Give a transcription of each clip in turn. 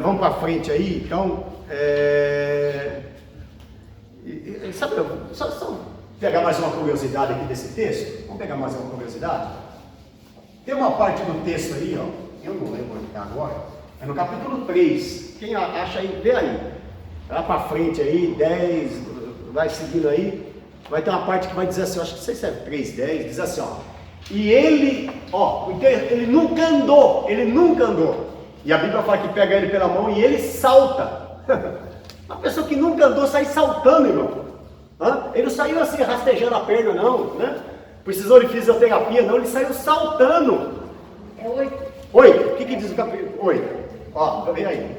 Vamos para frente aí, então. Sabe, só pegar mais uma curiosidade aqui desse texto. Vamos pegar mais uma curiosidade. Tem uma parte do texto aí, ó. Eu não lembro onde está agora. É no capítulo 3. Quem acha aí, vê aí. Lá para frente aí, 10, vai seguindo aí. Vai ter uma parte que vai dizer assim, acho que não sei se é 3:10, diz assim, ó. E ele, ele nunca andou. E a Bíblia fala que pega ele pela mão e ele salta. Uma pessoa que nunca andou sai saltando, irmão. Ele não saiu assim rastejando a perna, não, né? Precisou de fisioterapia, não, ele saiu saltando. É 8. 8, o que diz o capítulo 8? Vem aí,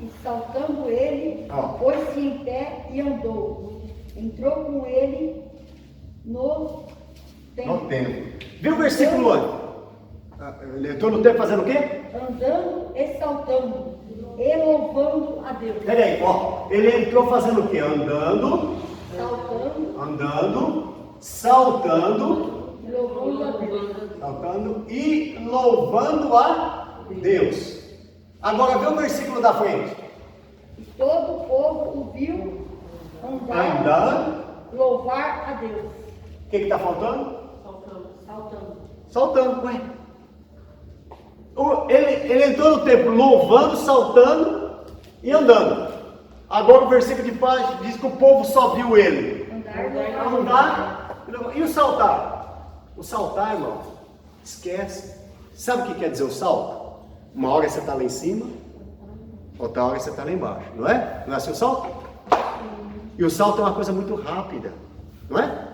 E saltando ele, pôs-se em pé e andou. Entrou com ele no templo. Vê o versículo antes. Ele entrou no templo fazendo o quê? Andando e saltando, e louvando a Deus. Peraí, ele entrou fazendo o quê? Andando, saltando, louvando a Deus. Saltando e louvando a Deus. Agora vê o versículo da frente. E todo o povo o viu andar, louvar a Deus. O que está faltando? Saltando. Ué. Ele entrou no templo louvando, saltando e andando. Agora o versículo de baixo diz que o povo só viu ele andar. E o saltar? O saltar, irmão, esquece. Sabe o que quer dizer o salto? Uma hora você está lá em cima, outra hora você está lá embaixo, não é? Não é assim o salto? E o salto é uma coisa muito rápida, não é?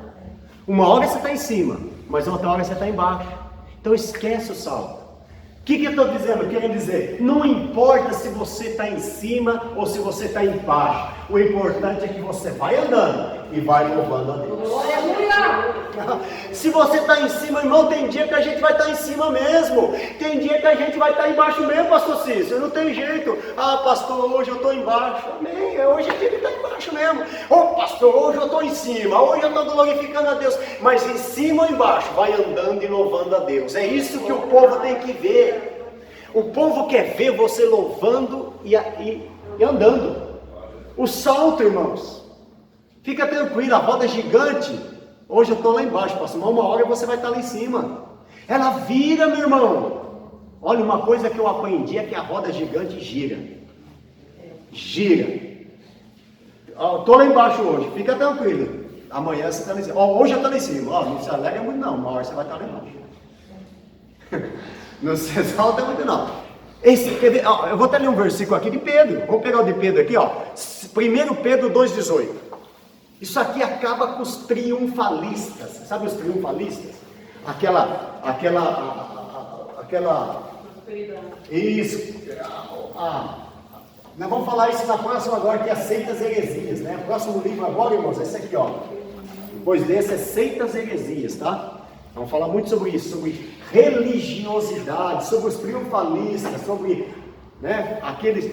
Uma hora você está em cima, mas outra hora você está embaixo. Então esquece o salto. O que eu estou dizendo? Querendo dizer, não importa se você está em cima ou se você está embaixo. O importante é que você vai andando e vai louvando a Deus. Se você está em cima, irmão, tem dia que a gente vai estar em cima mesmo. Tem dia que a gente vai estar embaixo mesmo, pastor Cícero. Não tem jeito. Pastor, hoje eu estou embaixo. Amém. Hoje a gente está embaixo mesmo. Pastor, hoje eu estou em cima. Hoje eu estou glorificando a Deus. Mas em cima ou embaixo, vai andando e louvando a Deus. É isso que o povo tem que ver. O povo quer ver você louvando e andando. O salto, irmãos. Fica tranquilo, a roda gigante. Hoje eu estou lá embaixo, pastor, mas uma hora você vai estar lá em cima. Ela vira, meu irmão. Olha, uma coisa que eu aprendi é que a roda gigante gira. Estou lá embaixo hoje, fica tranquilo. Amanhã você está lá em cima. Hoje eu estou lá em cima. Não se alegra muito não, uma hora você vai estar lá embaixo. Não se exalta muito não. Eu vou até ler um versículo aqui de Pedro. Vamos pegar o de Pedro aqui, 1 Pedro 2,18. Isso aqui acaba com os triunfalistas. Sabe os triunfalistas? Isso. Nós vamos falar isso na próxima agora, que é Seitas e Heresias, né? O próximo livro agora, irmãos, é esse aqui, Depois desse é Seitas e Heresias, tá? Vamos falar muito sobre isso, sobre religiosidade, sobre os triunfalistas, sobre, aqueles...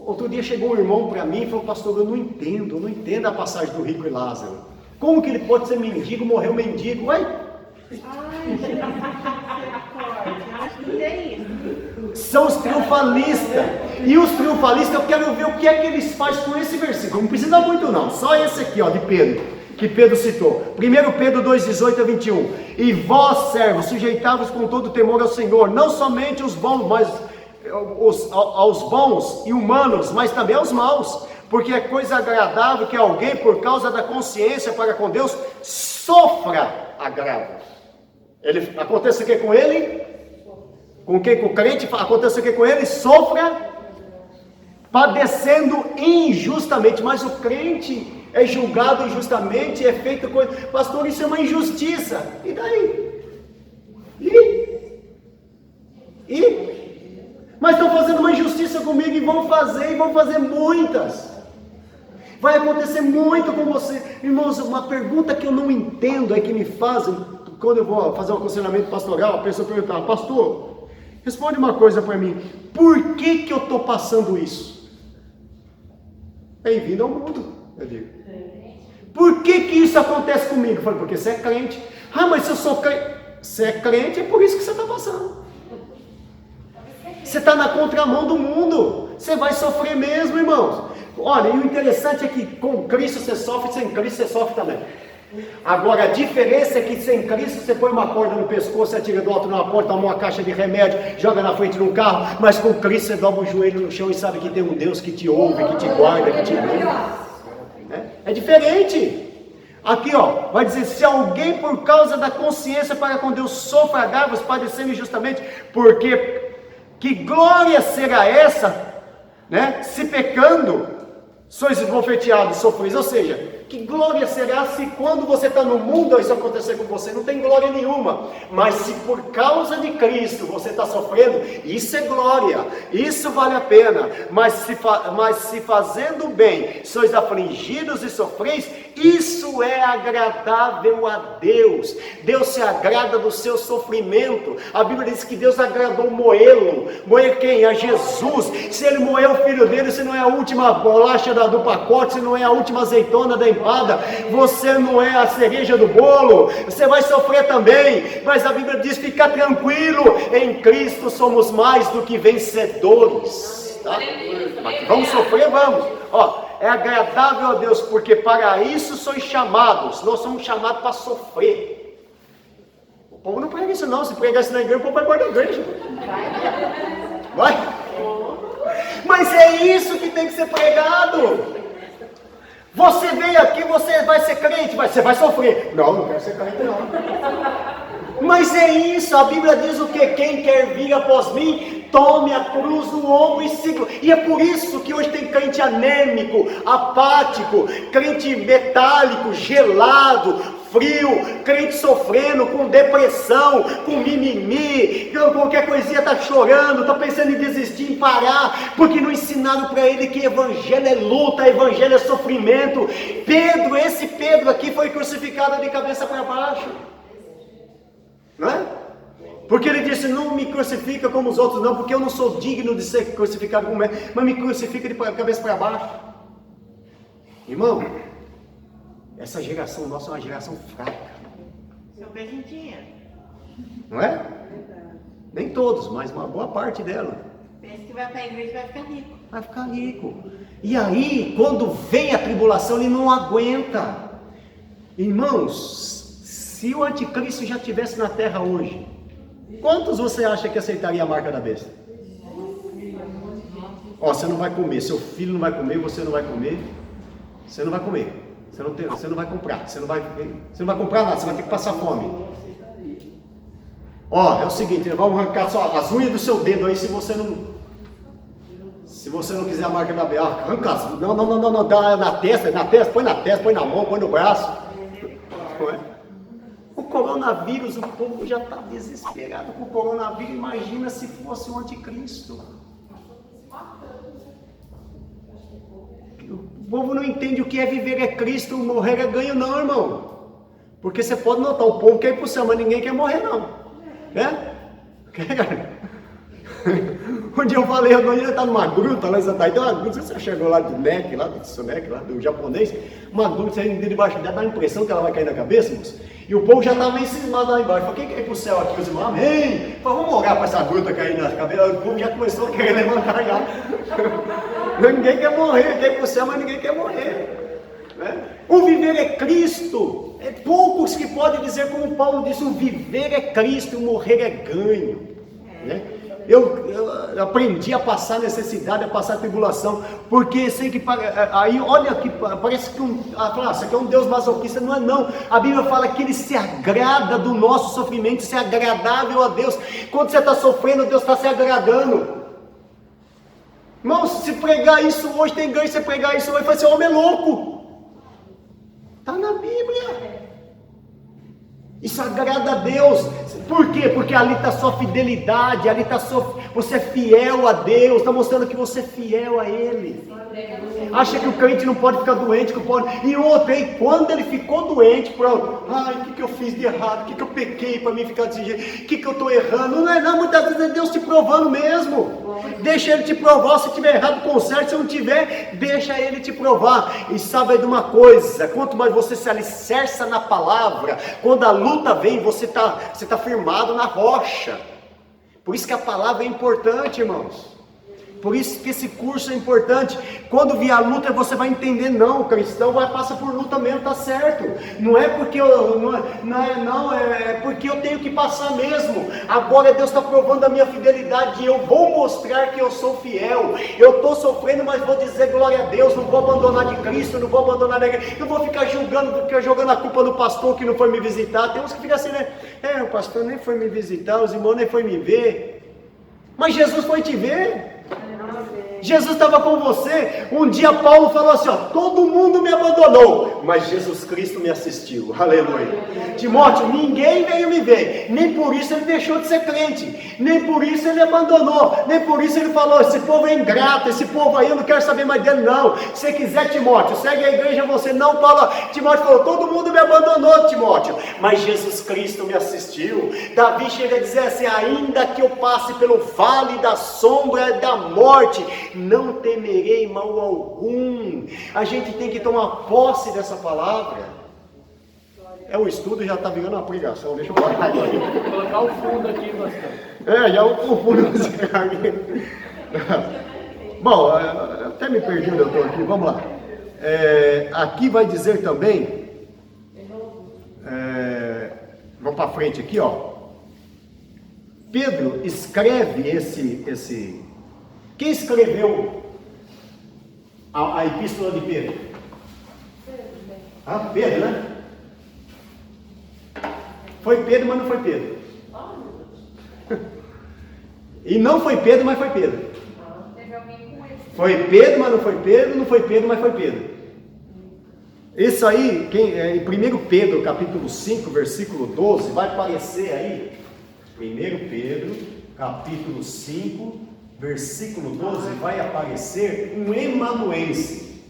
Outro dia chegou um irmão para mim e falou, pastor, eu não entendo a passagem do rico e Lázaro. Como que ele pode ser mendigo, morreu mendigo? São os triunfalistas. E os triunfalistas, eu quero ver o que é que eles fazem com esse versículo. Não precisa muito não, só esse aqui, de Pedro, que Pedro citou. 1 Pedro 2,18-21. E vós, servos, sujeitavos com todo temor ao Senhor, não somente os bons, mas... aos bons e humanos, mas também aos maus, porque é coisa agradável que alguém, por causa da consciência para com Deus, sofra agravos. Acontece o que com ele? Com o crente? Acontece o que com ele? Sofra padecendo injustamente, mas o crente é julgado injustamente, é feito coisa. Pastor, isso é uma injustiça. E daí? Mas estão fazendo uma injustiça comigo e vão fazer muitas. Vai acontecer muito com você. Irmãos, uma pergunta que eu não entendo é que me fazem, quando eu vou fazer um aconselhamento pastoral, a pessoa pergunta, pastor, responde uma coisa para mim, por que eu estou passando isso? Bem-vindo ao mundo, eu digo. Por que isso acontece comigo? Eu falo, porque você é crente. Mas se eu sou crente, você é crente, é por isso que você está passando. Você está na contramão do mundo. Você vai sofrer mesmo, irmãos. Olha, e o interessante é que com Cristo você sofre, sem Cristo você sofre também. Agora a diferença é que sem Cristo você põe uma corda no pescoço, atira do alto numa porta, toma uma caixa de remédio, joga na frente de um carro, mas com Cristo você dobra o joelho no chão e sabe que tem um Deus que te ouve, que te guarda, que te vê. É diferente. Aqui ó, vai dizer, se alguém por causa da consciência para com Deus sofre agravos, padecendo injustamente, porque que glória será essa, né? Se pecando, sois esbofeteados, sofreis, ou seja, que glória será se quando você está no mundo isso acontecer com você? Não tem glória nenhuma. Mas se por causa de Cristo você está sofrendo, isso é glória, isso vale a pena. Mas se fazendo bem sois afligidos e sofreis, isso é agradável a Deus. Deus se agrada do seu sofrimento. A Bíblia diz que Deus agradou moê-lo. Moer quem? A Jesus. Se ele moeu o filho dele, se não é a última bolacha do pacote, se não é a última azeitona da empada, você não é a cereja do bolo. Você vai sofrer também. Mas a Bíblia diz, fica tranquilo, em Cristo somos mais do que vencedores. Tá? Vamos sofrer, vamos. Ó, é agradável a Deus, porque para isso sois chamados. Nós somos chamados para sofrer. O povo não prega isso não. Se pregar isso na igreja, o povo vai embora da igreja. Vai. Mas é isso que tem que ser pregado. Você veio aqui, você vai ser crente, você vai sofrer. Não quero ser crente não. Mas é isso, a Bíblia diz o que? Quem quer vir após mim, tome a cruz no ombro e siga. E é por isso que hoje tem crente anêmico, apático, crente metálico, gelado, frio, crente sofrendo, com depressão, com mimimi, qualquer coisinha está chorando, está pensando em desistir, em parar, porque não ensinaram para ele que evangelho é luta, evangelho é sofrimento. Esse Pedro aqui foi crucificado de cabeça para baixo. Não é? Porque ele disse, não me crucifica como os outros não, porque eu não sou digno de ser crucificado como é, mas me crucifica de cabeça para baixo. Irmão, essa geração nossa é uma geração fraca. Seu presentinho. Não é? Nem todos, mas uma boa parte dela. Pensa que vai para a igreja e vai ficar rico. Vai ficar rico. E aí, quando vem a tribulação, ele não aguenta. Irmãos, se o anticristo já estivesse na terra hoje, quantos você acha que aceitaria a marca da besta? Ó, você não vai comer, seu filho não vai comer, você não vai comer, você não vai comer. Você não vai comprar, você não vai comprar nada, você vai ter que passar fome. Ó, é o seguinte, vamos arrancar só as unhas do seu dedo aí, se você não quiser a marca da besta, arranca as, não, dá na testa, põe na testa, põe na mão, põe no braço. O coronavírus, o povo já está desesperado com o coronavírus, imagina se fosse o anticristo. O povo não entende o que é viver é Cristo, morrer é ganho não, irmão. Porque você pode notar, o povo quer ir para o céu, mas ninguém quer morrer não. Né? Um dia eu falei, eu está numa gruta lá em Santa Catarina, uma gruta, você chegou lá do NEC, lá do Sunek, lá do japonês, uma gruta saindo debaixo dela, dá a impressão que ela vai cair na cabeça, moço. E o povo já estava meio cismado lá embaixo. Falei, quem quer ir para o céu aqui? Os irmãos, amém. Falei, vamos orar para essa gruta cair na cabeça. O povo já começou a querer levantar já. Ninguém quer morrer, quer ir para o céu, mas ninguém quer morrer. Né? O viver é Cristo. É poucos que podem dizer como Paulo disse, o viver é Cristo, o morrer é ganho. Né? Eu aprendi a passar necessidade, a passar tribulação, porque sei que aí olha aqui, parece que isso aqui é um Deus masoquista, não é não. A Bíblia fala que Ele se agrada do nosso sofrimento, isso é agradável a Deus. Quando você está sofrendo, Deus está se agradando. Irmão, se pregar isso hoje tem ganho, se pregar isso hoje, vai ser homem louco. Está na Bíblia. Isso agrada a Deus. Por quê? Porque ali está a sua fidelidade, ali está você é fiel a Deus, está mostrando que você é fiel a Ele. Acha que o crente não pode ficar doente, que pode. E outra, e quando ele ficou doente, pronto, ai, o que eu fiz de errado? O que eu pequei para mim ficar desse jeito? O que eu estou errando? Não é não, muitas vezes é Deus te provando mesmo. Deixa Ele te provar, se tiver errado, conserte, se não tiver, deixa Ele te provar. E sabe de uma coisa, quanto mais você se alicerça na palavra, quando a luta vem, você tá firmado na rocha. Por isso que a palavra é importante, irmãos. Por isso que esse curso é importante. Quando vier a luta, você vai entender, não, o cristão vai passar por luta mesmo, tá certo. Não é porque é porque eu tenho que passar mesmo. Agora Deus está provando a minha fidelidade e eu vou mostrar que eu sou fiel. Eu estou sofrendo, mas vou dizer glória a Deus. Não vou abandonar de Cristo, não vou abandonar a igreja. Não vou ficar jogando a culpa no pastor que não foi me visitar. Tem uns que ficam assim, né? O pastor nem foi me visitar, os irmãos nem foi me ver. Mas Jesus foi te ver. Jesus estava com você. Um dia Paulo falou assim, todo mundo me abandonou, mas Jesus Cristo me assistiu, aleluia. Timóteo, ninguém veio me ver, nem por isso ele deixou de ser crente, nem por isso ele abandonou, nem por isso ele falou, esse povo é ingrato, esse povo aí eu não quero saber mais dele não. Se você quiser, Timóteo, segue a igreja, você não fala. Timóteo falou, todo mundo me abandonou, Timóteo, mas Jesus Cristo me assistiu. Davi chega a dizer assim, ainda que eu passe pelo vale da sombra da morte, não temerei mal algum. A gente tem que tomar posse dessa palavra. O estudo já está virando uma pregação. Deixa eu colocar aqui. Vou colocar o fundo aqui, pastor. Já o fundo aqui. Bom, até me perdi onde eu estou aqui. Vamos lá. Aqui vai dizer também. Vamos para frente aqui, Pedro escreve esse. Quem escreveu a epístola de Pedro? Pedro, né? Foi Pedro, mas não foi Pedro. E não foi Pedro, mas foi Pedro. Foi Pedro, mas não foi Pedro, não foi Pedro, mas foi Pedro. Isso aí, em 1 Pedro, capítulo 5, versículo 12, vai aparecer aí. 1 Pedro, capítulo 5, versículo 12, vai aparecer um emanuense.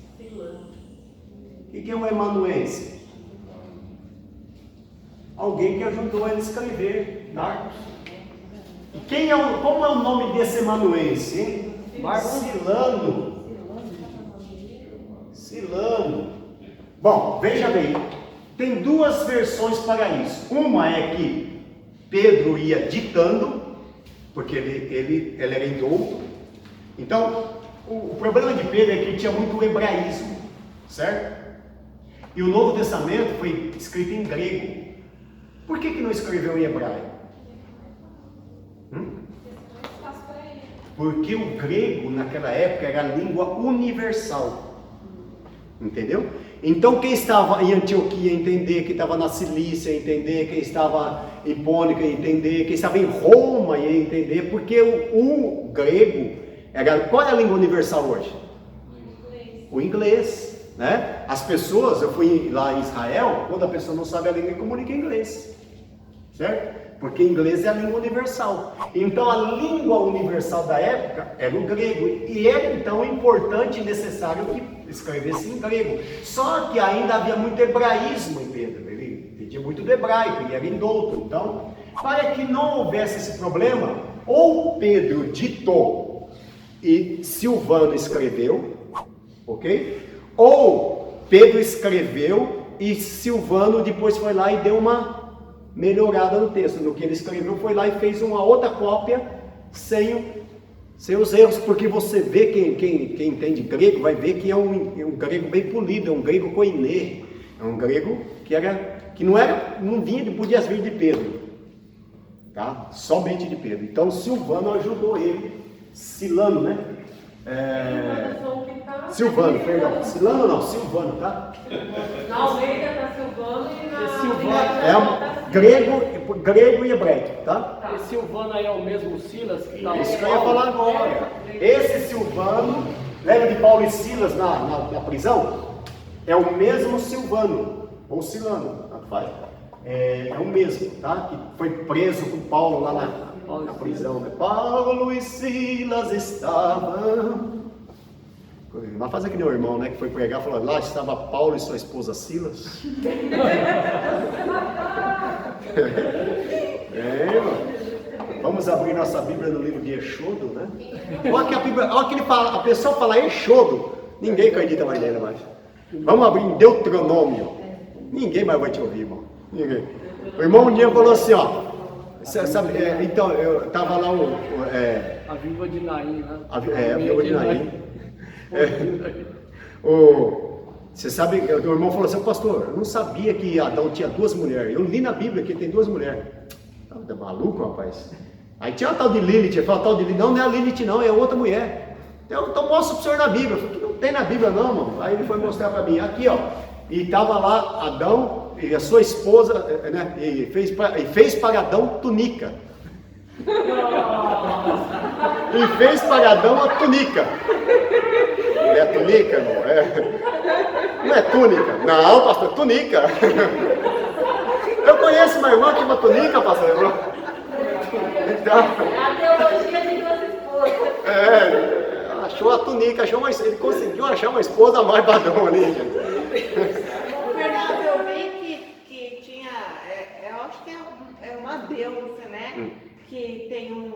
O que é um emanuense? Alguém que ajudou ele a escrever Marcos. E como é o nome desse emanuense, hein? Silano. Bom, veja bem, tem duas versões para isso. Uma é que Pedro ia ditando, porque ele era indouto. Então, o problema de Pedro é que ele tinha muito hebraísmo, certo? E o Novo Testamento foi escrito em grego. Por que não escreveu em hebraico? Porque o grego naquela época era a língua universal. Entendeu? Então quem estava em Antioquia ia entender, quem estava na Cilícia ia entender, quem estava em Pônica ia entender, quem estava em Roma ia entender, porque o grego era... Qual é a língua universal hoje? O inglês, né? As pessoas, eu fui lá em Israel, quando a pessoa não sabe a língua, comunica em inglês, certo? Porque inglês é a língua universal. Então a língua universal da época era o grego, e era então importante e necessário que escrevesse em grego. Só que ainda havia muito hebraísmo em Pedro, ele entendia muito do hebraico, ele era indouto. Então, para que não houvesse esse problema, ou Pedro ditou e Silvano escreveu, ok? Ou Pedro escreveu e Silvano depois foi lá e deu uma melhorada no texto. No que ele escreveu, foi lá e fez uma outra cópia sem os erros, porque você vê, quem entende grego vai ver que é um grego bem polido, é um grego koiné, é um grego que não vinha, podia vir de Pedro, tá? Somente de Pedro. Então Silvano ajudou ele, Silano, né? Silvano, perdão, Silano não, Silvano, tá? Na Almeida está Silvano e na Silvano grego e hebraico, tá? Esse Silvano aí é o mesmo Silas que estava... Isso que eu ia falar agora. Esse Silvano, lembra de Paulo e Silas na prisão? É o mesmo Silvano, ou Silano, tanto faz. É o mesmo, tá? Que foi preso com Paulo lá na prisão, né? Paulo e Silas estavam... Vai fazer que nem o irmão, né? Que foi pregar e falou, lá estava Paulo e sua esposa Silas. Irmão. Vamos abrir nossa Bíblia no livro de Êxodo, né? Olha que a pessoa fala Êxodo, ninguém acredita mais nele mais. Vamos abrir em Deuteronômio. Ninguém mais vai te ouvir, irmão. Ninguém. O irmão um dia falou assim, Você sabe, então, eu estava lá, A viúva de Naim, né? a viúva de Naim. Você sabe, o meu irmão falou assim, pastor, eu não sabia que Adão tinha 2 mulheres. Eu li na Bíblia que ele tem 2 mulheres. Tá maluco, rapaz? Aí tinha uma tal de Lilith, ele falou, tal de Lilith, não é a Lilith não, é outra mulher. Então mostra pro senhor na Bíblia. Eu falei, não tem na Bíblia não, mano. Aí ele foi mostrar para mim, aqui ó. E tava lá Adão e a sua esposa, né? E fez para Adão túnica. E fez para Adão a túnica. É túnica, não é? Não é túnica. Não, pastor, túnica. Eu conheço uma irmã que é uma túnica, pastor. Então, A teologia de 2 esposas. achou a túnica, ele conseguiu achar uma esposa mais padrão ali, gente. Fernando, eu vi que tinha, eu acho que é uma deusa, né? Que tem um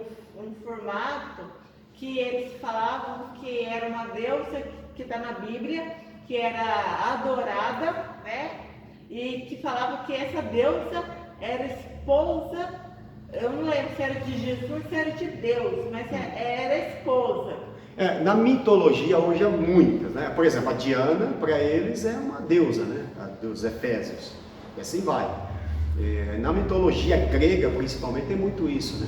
formato que eles falavam que era uma deusa que está na Bíblia, que era adorada, né? E que falava que essa deusa era esposa, eu não lembro se era de Jesus ou se era de Deus, mas era esposa. Na mitologia hoje há muitas, né? Por exemplo, a Diana, para eles, é uma deusa, né? A dos Efésios. E assim vai. Na mitologia grega, principalmente, tem muito isso, né?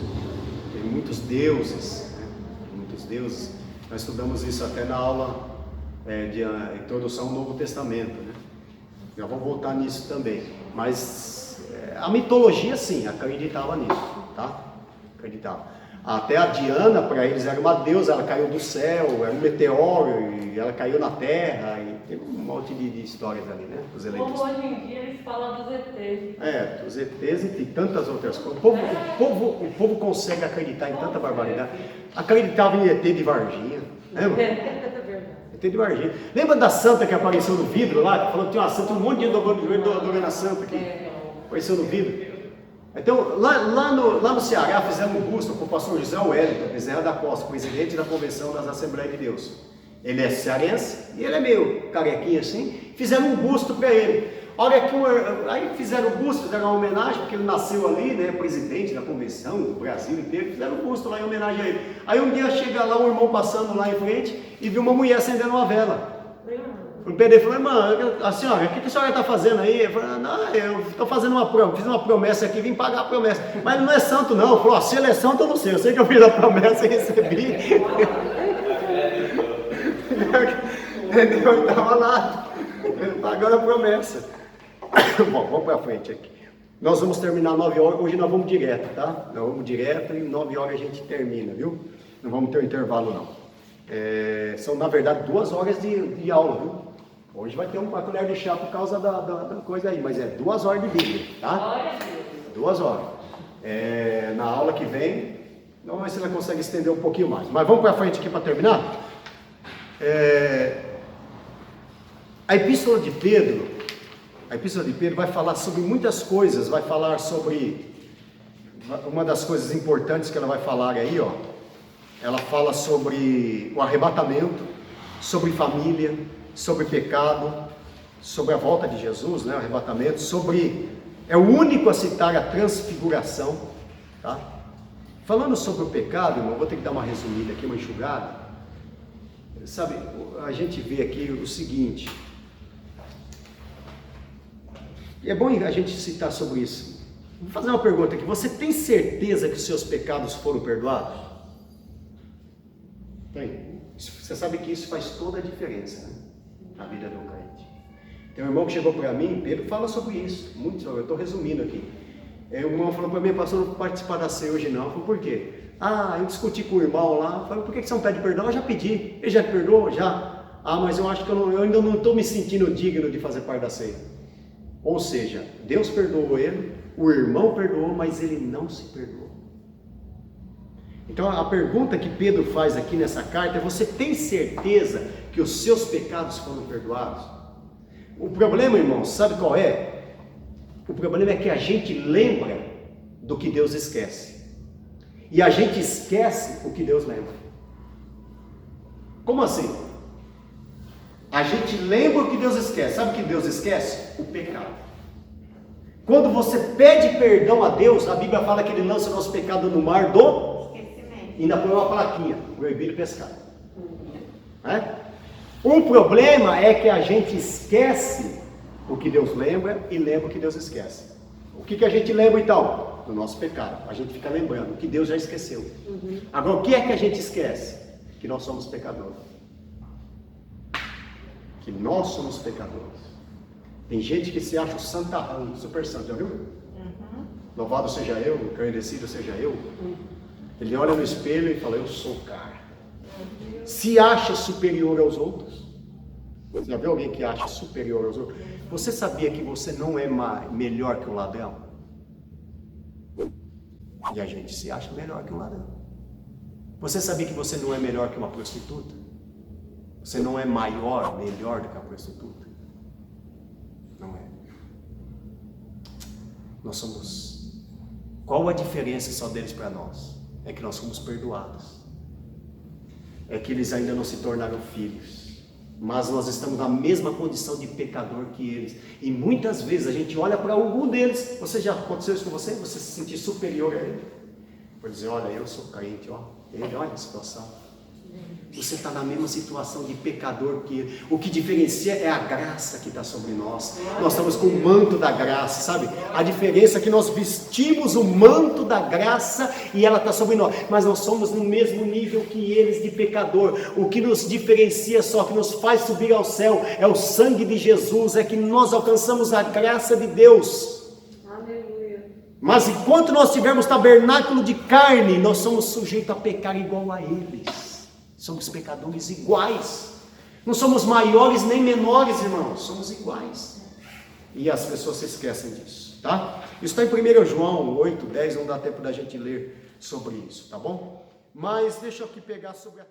Tem muitos deuses, né? Muitos deuses. Nós estudamos isso até na aula de introdução ao Novo Testamento, né? Já vou voltar nisso também. Mas a mitologia, sim, acreditava nisso, tá? Acreditava. Até a Diana, para eles, era uma deusa, ela caiu do céu, era um meteoro, e ela caiu na terra, e tem um monte de histórias ali, né? Os Como eleitos. hoje em dia eles falam dos ETs. Os ETs e tantas outras coisas. O povo consegue acreditar em tanta barbaridade. Acreditava em ET de Varginha, né, mano? ET de Varginha. Lembra da santa que apareceu no vidro lá? Que falou que tinha uma santa, um monte de gente adorando a santa aqui. Apareceu no vidro. Então, lá no Ceará, fizeram um busto para o pastor José Wellington Bezerra da Costa, presidente da Convenção das Assembleias de Deus. Ele é cearense e ele é meio carequinho assim. Fizeram um busto para ele. Olha que aí fizeram o busto, fizeram uma homenagem, porque ele nasceu ali, né, presidente da Convenção do Brasil inteiro. Fizeram um busto lá em homenagem a ele. Aí um dia chega lá um irmão passando lá em frente e viu uma mulher acendendo uma vela. O Pedro falou, irmã, a senhora, o que a senhora está fazendo aí? Eu falei, não, eu estou fazendo fiz uma promessa aqui, vim pagar a promessa. Mas ele não é santo não. Ele falou, se ele é santo eu não sei, eu sei que eu fiz a promessa e recebi. Entendeu? Ele estava lá, ele pagando a promessa. Bom, vamos para frente aqui. Nós vamos terminar 9 horas, hoje nós vamos direto, tá? Nós vamos direto e 9 horas a gente termina, viu? Não vamos ter um intervalo não. São na verdade 2 horas de aula, viu? Hoje vai ter uma colher de chá por causa da coisa aí, mas é 2 horas de Bíblia, tá? 2 horas. Na aula que vem, vamos ver se ela consegue estender um pouquinho mais. Mas vamos para frente aqui para terminar? A Epístola de Pedro vai falar sobre muitas coisas, vai falar sobre, uma das coisas importantes que ela vai falar aí, ó, ela fala sobre o arrebatamento, sobre família, sobre pecado, sobre a volta de Jesus, né, o arrebatamento, é o único a citar a transfiguração, tá? Falando sobre o pecado, irmão, vou ter que dar uma resumida aqui, uma enxugada. Sabe, a gente vê aqui o seguinte, e é bom a gente citar sobre isso. Vou fazer uma pergunta aqui, você tem certeza que os seus pecados foram perdoados? Tem. Você sabe que isso faz toda a diferença, né, na vida do crente. Tem um irmão que chegou para mim, Pedro fala sobre isso, muito sobre, eu estou resumindo aqui. O irmão falou para mim, pastor, não vou participar da ceia hoje não. Eu falei, por quê? Eu discuti com o irmão lá, falei, por que você não pede perdão? Eu já pedi, ele já te perdoou? Já. Mas eu acho que eu ainda não estou me sentindo digno de fazer parte da ceia. Ou seja, Deus perdoou ele, o irmão perdoou, mas ele não se perdoou. Então a pergunta que Pedro faz aqui nessa carta é, você tem certeza que os seus pecados foram perdoados? O problema, irmão, sabe qual é? O problema é que a gente lembra do que Deus esquece. E a gente esquece o que Deus lembra. Como assim? A gente lembra o que Deus esquece. Sabe o que Deus esquece? O pecado. Quando você pede perdão a Deus, a Bíblia fala que Ele lança o nosso pecado no mar do... Esquecimento. Ainda põe uma plaquinha, proibido pescar. Né? O problema é que a gente esquece o que Deus lembra e lembra o que Deus esquece. O que a gente lembra então? Do nosso pecado. A gente fica lembrando que Deus já esqueceu. Agora, o que é que a gente esquece? Que nós somos pecadores. Que nós somos pecadores. Tem gente que se acha o santarrão, super santo, já viu? Louvado seja eu, engrandecido seja eu. Ele olha no espelho e fala, eu sou o cara. Se acha superior aos outros. Você já viu alguém que acha superior aos outros? Você sabia que você não é melhor que um ladrão? E a gente se acha melhor que um ladrão. Você sabia que você não é melhor que uma prostituta? Você não é maior, melhor do que a prostituta? Não é. Nós somos... Qual a diferença só deles para nós? É que nós somos perdoados. É que eles ainda não se tornaram filhos. Mas nós estamos na mesma condição de pecador que eles. E muitas vezes a gente olha para algum deles. Você já aconteceu isso com você? Você se sentir superior a ele? Por dizer, olha, eu sou crente, ó. Ele, olha a situação. Você está na mesma situação de pecador que ele. O que diferencia é a graça que está sobre nós. Nós estamos com o manto da graça, sabe? A diferença é que nós vestimos o manto da graça e ela está sobre nós. Mas nós somos no mesmo nível que eles de pecador. O que nos diferencia só, que nos faz subir ao céu, é o sangue de Jesus, é que nós alcançamos a graça de Deus. Aleluia. Mas enquanto nós tivermos tabernáculo de carne, nós somos sujeitos a pecar igual a eles. Somos pecadores iguais. Não somos maiores nem menores, irmãos. Somos iguais. E as pessoas se esquecem disso, tá? Isso está em 1 João 8, 10. Não dá tempo da gente ler sobre isso, tá bom? Mas deixa eu aqui pegar sobre a...